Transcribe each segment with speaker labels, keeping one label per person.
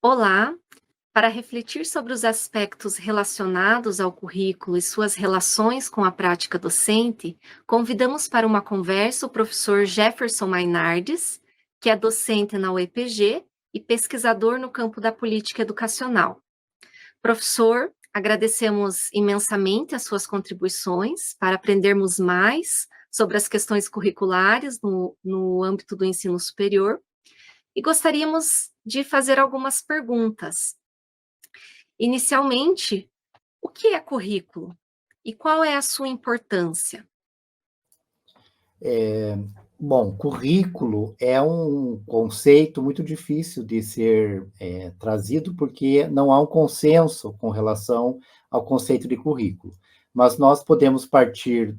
Speaker 1: Olá! Para refletir sobre os aspectos relacionados ao currículo e suas relações com a prática docente, convidamos para uma conversa o professor Jefferson Mainardes, que é docente na UEPG e pesquisador no campo da política educacional. Professor, agradecemos imensamente as suas contribuições para aprendermos mais sobre as questões curriculares no âmbito do ensino superior e gostaríamos de fazer algumas perguntas. Inicialmente, o que é currículo? E qual é a sua importância?
Speaker 2: Bom, currículo é um conceito muito difícil de ser trazido, porque não há um consenso com relação ao conceito de currículo. Mas nós podemos partir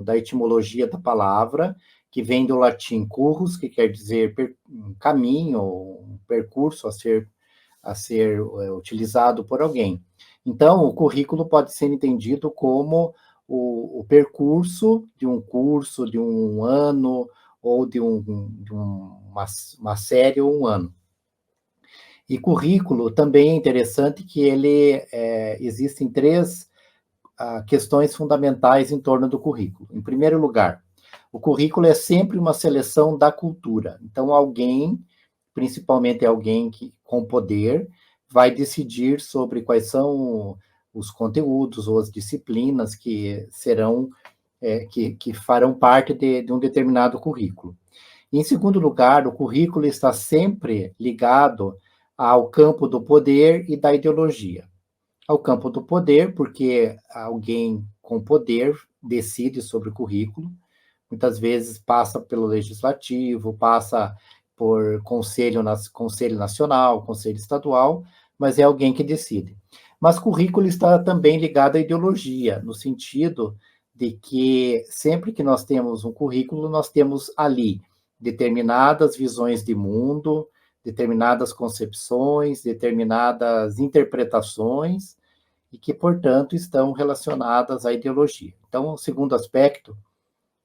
Speaker 2: da etimologia da palavra, que vem do latim currus, que quer dizer um caminho, um percurso a ser utilizado por alguém. Então, o currículo pode ser entendido como o percurso de um curso, de um ano, ou uma série ou um ano. E currículo também é interessante que existem três questões fundamentais em torno do currículo. Em primeiro lugar, o currículo é sempre uma seleção da cultura. Então, principalmente alguém com poder, vai decidir sobre quais são os conteúdos ou as disciplinas que serão, que farão parte de um determinado currículo. Em segundo lugar, o currículo está sempre ligado ao campo do poder e da ideologia. Ao campo do poder, porque alguém com poder decide sobre o currículo, muitas vezes passa pelo legislativo, passa por conselho nacional, conselho estadual, mas é alguém que decide. Mas currículo está também ligado à ideologia, no sentido de que sempre que nós temos um currículo, nós temos ali determinadas visões de mundo, determinadas concepções, determinadas interpretações, e que, portanto, estão relacionadas à ideologia. Então, o segundo aspecto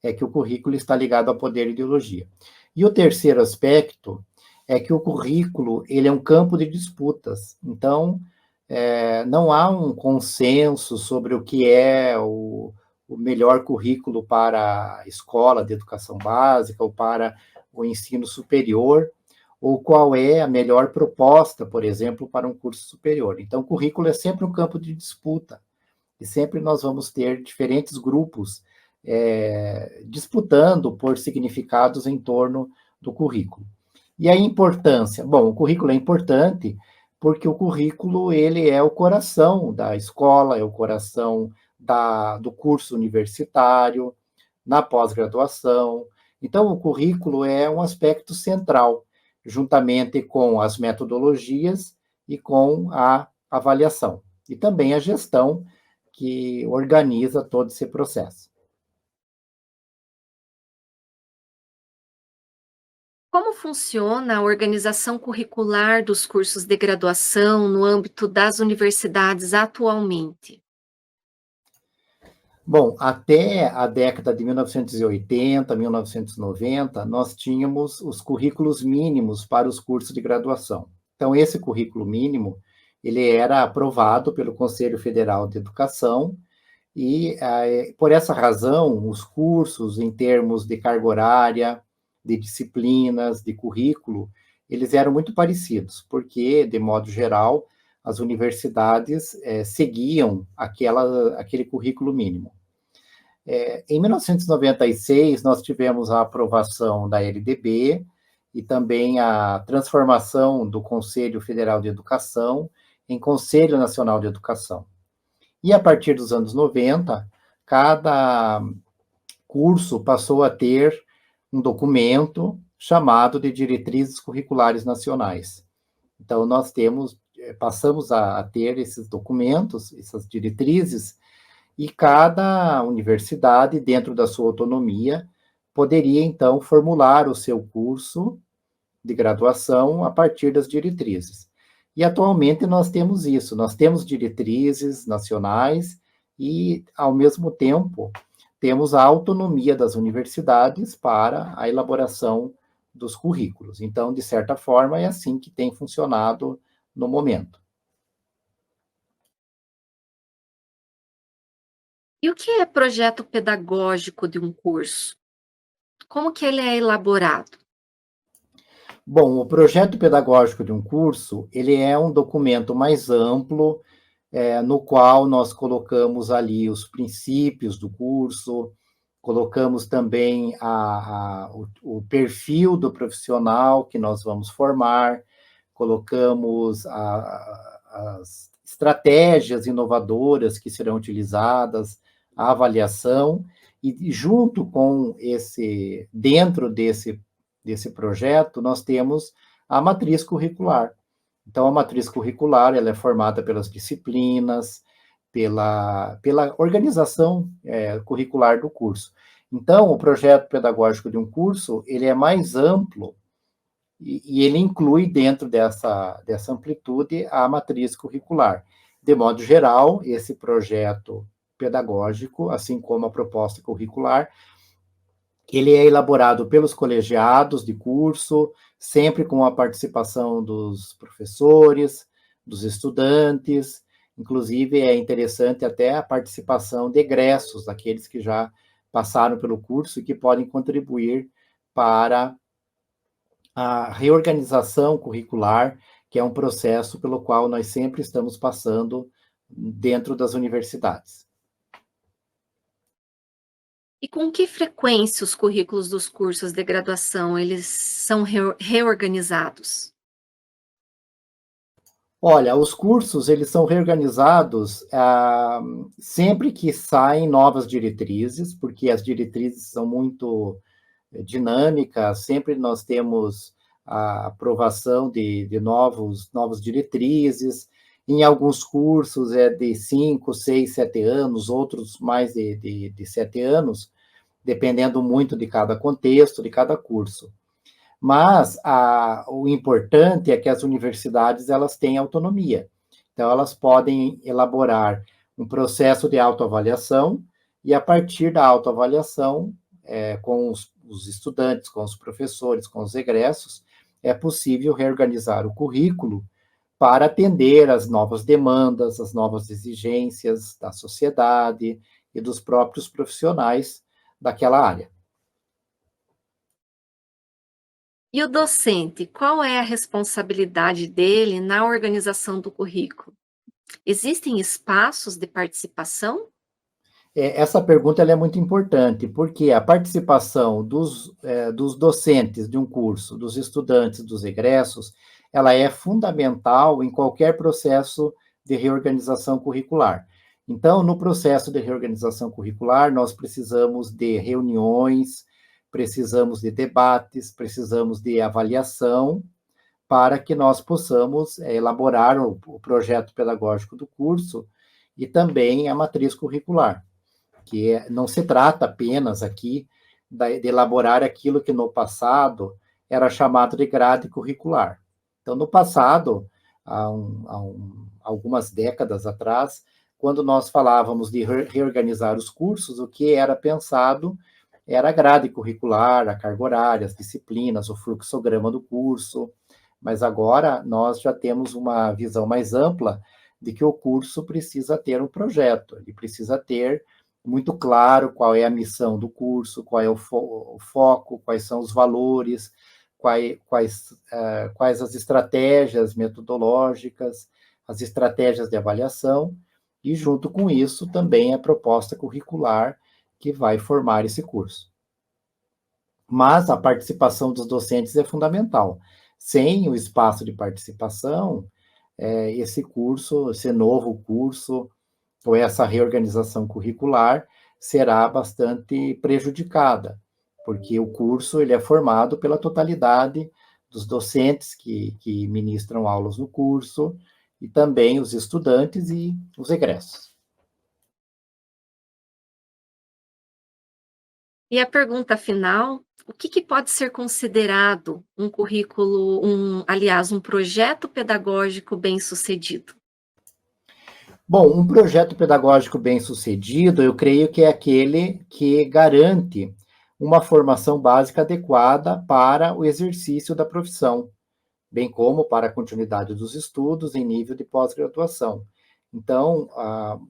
Speaker 2: é que o currículo está ligado a poder e ideologia. E o terceiro aspecto é que o currículo ele é um campo de disputas. Então, não há um consenso sobre o que é o melhor currículo para a escola de educação básica ou para o ensino superior, ou qual é a melhor proposta, por exemplo, para um curso superior. Então, o currículo é sempre um campo de disputa. E sempre nós vamos ter diferentes grupos disputando por significados em torno do currículo. E a importância? Bom, o currículo é importante porque o currículo ele é o coração da escola, é o coração do curso universitário, na pós-graduação. Então, o currículo é um aspecto central, juntamente com as metodologias e com a avaliação. E também a gestão, que organiza todo esse processo.
Speaker 1: Como funciona a organização curricular dos cursos de graduação no âmbito das universidades atualmente?
Speaker 2: Bom, até a década de 1980, 1990, nós tínhamos os currículos mínimos para os cursos de graduação. Então, esse currículo mínimo, ele era aprovado pelo Conselho Federal de Educação e, por essa razão, os cursos em termos de carga horária, de disciplinas, de currículo, eles eram muito parecidos, porque, de modo geral, as universidades seguiam aquele currículo mínimo. Em 1996, nós tivemos a aprovação da LDB e também a transformação do Conselho Federal de Educação em Conselho Nacional de Educação. E a partir dos anos 90, cada curso passou a ter um documento chamado de Diretrizes Curriculares Nacionais. Então, passamos a ter esses documentos, essas diretrizes, e cada universidade, dentro da sua autonomia, poderia, então, formular o seu curso de graduação a partir das diretrizes. E, atualmente, nós temos isso, nós temos diretrizes nacionais e, ao mesmo tempo, temos a autonomia das universidades para a elaboração dos currículos. Então, de certa forma, é assim que tem funcionado no momento.
Speaker 1: E o que é projeto pedagógico de um curso? Como que ele é elaborado?
Speaker 2: Bom, o projeto pedagógico de um curso, ele é um documento mais amplo, no qual nós colocamos ali os princípios do curso, colocamos também o perfil do profissional que nós vamos formar, colocamos as estratégias inovadoras que serão utilizadas, a avaliação, e junto com dentro desse projeto, nós temos a matriz curricular. Então, a matriz curricular, ela é formada pelas disciplinas, pela organização curricular do curso. Então, o projeto pedagógico de um curso, ele é mais amplo e ele inclui dentro dessa amplitude a matriz curricular. De modo geral, esse projeto pedagógico, assim como a proposta curricular, ele é elaborado pelos colegiados de curso, sempre com a participação dos professores, dos estudantes, inclusive é interessante até a participação de egressos, daqueles que já passaram pelo curso e que podem contribuir para a reorganização curricular, que é um processo pelo qual nós sempre estamos passando dentro das universidades.
Speaker 1: E com que frequência os currículos dos cursos de graduação, eles são reorganizados?
Speaker 2: Olha, os cursos, eles são reorganizados, sempre que saem novas diretrizes, porque as diretrizes são muito dinâmicas, sempre nós temos a aprovação de novas diretrizes, em alguns cursos é de 5, 6, 7 anos, outros mais de 7 anos, dependendo muito de cada contexto, de cada curso. Mas o importante é que as universidades elas têm autonomia. Então, elas podem elaborar um processo de autoavaliação e, a partir da autoavaliação, com os estudantes, com os professores, com os egressos, é possível reorganizar o currículo para atender às novas demandas, às novas exigências da sociedade e dos próprios profissionais daquela área.
Speaker 1: E o docente, qual é a responsabilidade dele na organização do currículo? Existem espaços de participação?
Speaker 2: Essa pergunta ela é muito importante, porque a participação dos docentes de um curso, dos estudantes, dos egressos, ela é fundamental em qualquer processo de reorganização curricular. Então, no processo de reorganização curricular, nós precisamos de reuniões, precisamos de debates, precisamos de avaliação, para que nós possamos elaborar o projeto pedagógico do curso e também a matriz curricular, que não se trata apenas aqui de elaborar aquilo que no passado era chamado de grade curricular. Então, no passado, algumas décadas atrás, quando nós falávamos de reorganizar os cursos, o que era pensado era a grade curricular, a carga horária, as disciplinas, o fluxograma do curso, mas agora nós já temos uma visão mais ampla de que o curso precisa ter um projeto, ele precisa ter muito claro qual é a missão do curso, qual é o foco, quais são os valores, quais as estratégias metodológicas, as estratégias de avaliação, e junto com isso também a proposta curricular que vai formar esse curso. Mas a participação dos docentes é fundamental. Sem o espaço de participação, esse novo curso, ou essa reorganização curricular, será bastante prejudicada, porque o curso ele é formado pela totalidade dos docentes que ministram aulas no curso, e também os estudantes e os egressos.
Speaker 1: E a pergunta final, o que pode ser considerado um currículo, aliás, um projeto pedagógico bem-sucedido?
Speaker 2: Bom, um projeto pedagógico bem-sucedido, eu creio que é aquele que garante uma formação básica adequada para o exercício da profissão, bem como para a continuidade dos estudos em nível de pós-graduação. Então,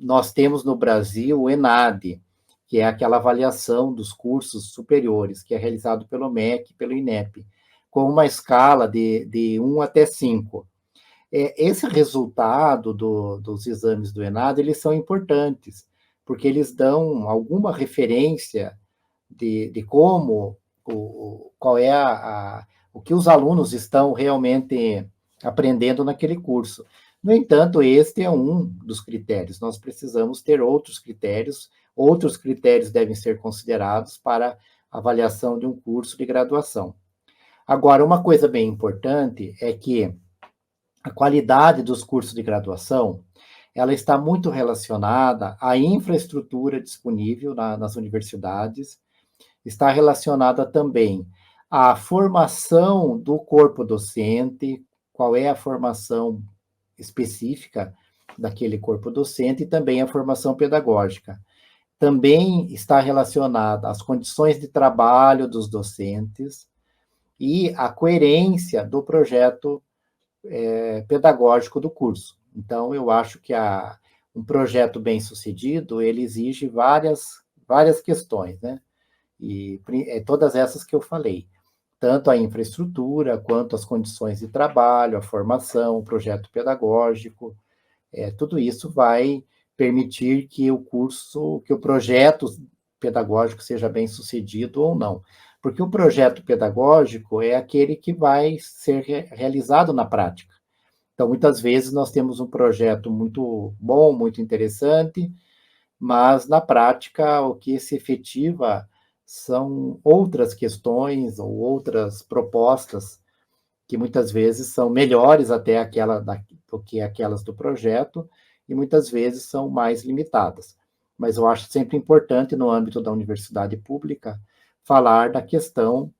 Speaker 2: nós temos no Brasil o ENADE, que é aquela avaliação dos cursos superiores, que é realizado pelo MEC e pelo INEP, com uma escala de 1 até 5. Esse resultado dos exames do ENADE, eles são importantes, porque eles dão alguma referência de como, qual é o que os alunos estão realmente aprendendo naquele curso. No entanto, este é um dos critérios. Nós precisamos ter outros critérios devem ser considerados para avaliação de um curso de graduação. Agora, uma coisa bem importante é que a qualidade dos cursos de graduação, ela está muito relacionada à infraestrutura disponível nas universidades, está relacionada também à formação do corpo docente, qual é a formação específica daquele corpo docente e também a formação pedagógica. Também está relacionada às condições de trabalho dos docentes e à coerência do projeto pedagógico do curso. Então, eu acho que um projeto bem-sucedido, ele exige várias questões, né? E todas essas que eu falei, tanto a infraestrutura, quanto as condições de trabalho, a formação, o projeto pedagógico, tudo isso vai permitir que o projeto pedagógico seja bem sucedido ou não. Porque o projeto pedagógico é aquele que vai ser realizado na prática. Então, muitas vezes, nós temos um projeto muito bom, muito interessante, mas, na prática, o que se efetiva são outras questões ou outras propostas que muitas vezes são melhores até do que aquelas do projeto e muitas vezes são mais limitadas. Mas eu acho sempre importante, no âmbito da universidade pública, falar da questão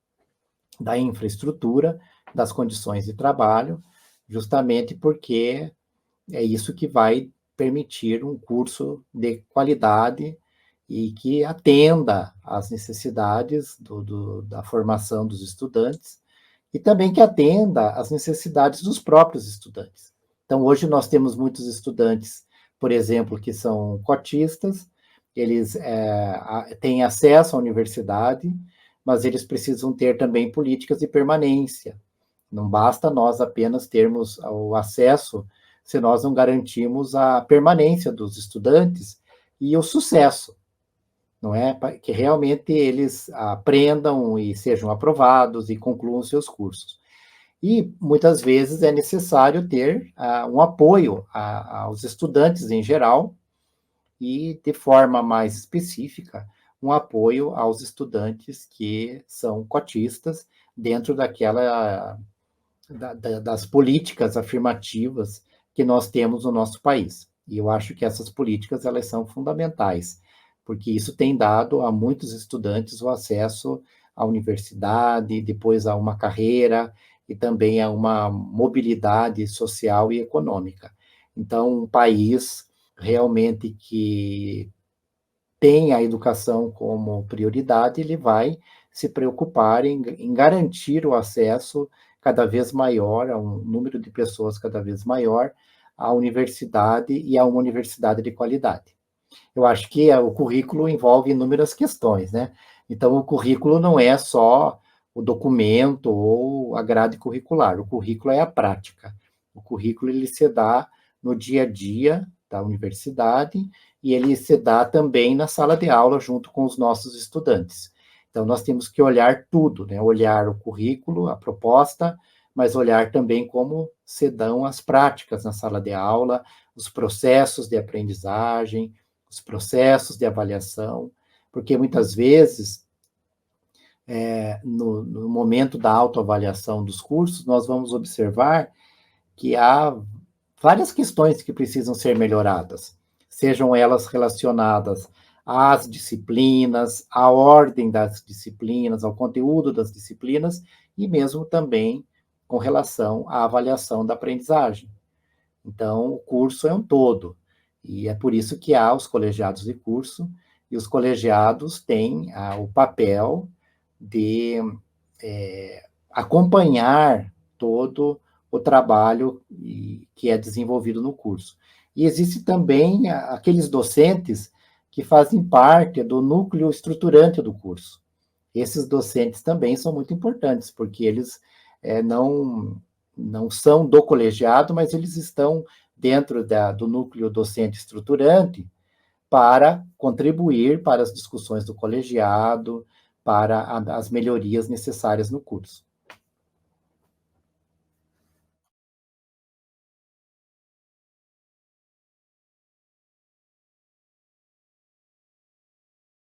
Speaker 2: da infraestrutura, das condições de trabalho, justamente porque é isso que vai permitir um curso de qualidade e que atenda às necessidades da formação dos estudantes e também que atenda às necessidades dos próprios estudantes. Então, hoje nós temos muitos estudantes, por exemplo, que são cotistas, eles têm acesso à universidade, mas eles precisam ter também políticas de permanência. Não basta nós apenas termos o acesso se nós não garantimos a permanência dos estudantes e o sucesso, não é? Que realmente eles aprendam e sejam aprovados e concluam seus cursos. E muitas vezes é necessário ter um apoio aos estudantes em geral e, de forma mais específica, um apoio aos estudantes que são cotistas dentro das políticas afirmativas que nós temos no nosso país. E eu acho que essas políticas elas são fundamentais, porque isso tem dado a muitos estudantes o acesso à universidade, depois a uma carreira e também a uma mobilidade social e econômica. Então, um país realmente que tem a educação como prioridade, ele vai se preocupar em garantir o acesso cada vez maior, a um número de pessoas cada vez maior, à universidade e a uma universidade de qualidade. Eu acho que o currículo envolve inúmeras questões, né? Então, o currículo não é só o documento ou a grade curricular, o currículo é a prática. O currículo ele se dá no dia a dia da universidade e ele se dá também na sala de aula junto com os nossos estudantes. Então, nós temos que olhar tudo, né? Olhar o currículo, a proposta, mas olhar também como se dão as práticas na sala de aula, os processos de aprendizagem, os processos de avaliação, porque muitas vezes, no momento da autoavaliação dos cursos, nós vamos observar que há várias questões que precisam ser melhoradas, sejam elas relacionadas às disciplinas, à ordem das disciplinas, ao conteúdo das disciplinas, e mesmo também com relação à avaliação da aprendizagem. Então, o curso é um todo, e é por isso que há os colegiados de curso, e os colegiados têm o papel de acompanhar todo o trabalho que é desenvolvido no curso. E existe também aqueles docentes que fazem parte do núcleo estruturante do curso. Esses docentes também são muito importantes, porque eles não são do colegiado, mas eles estão dentro do núcleo docente estruturante para contribuir para as discussões do colegiado, para as melhorias necessárias no curso.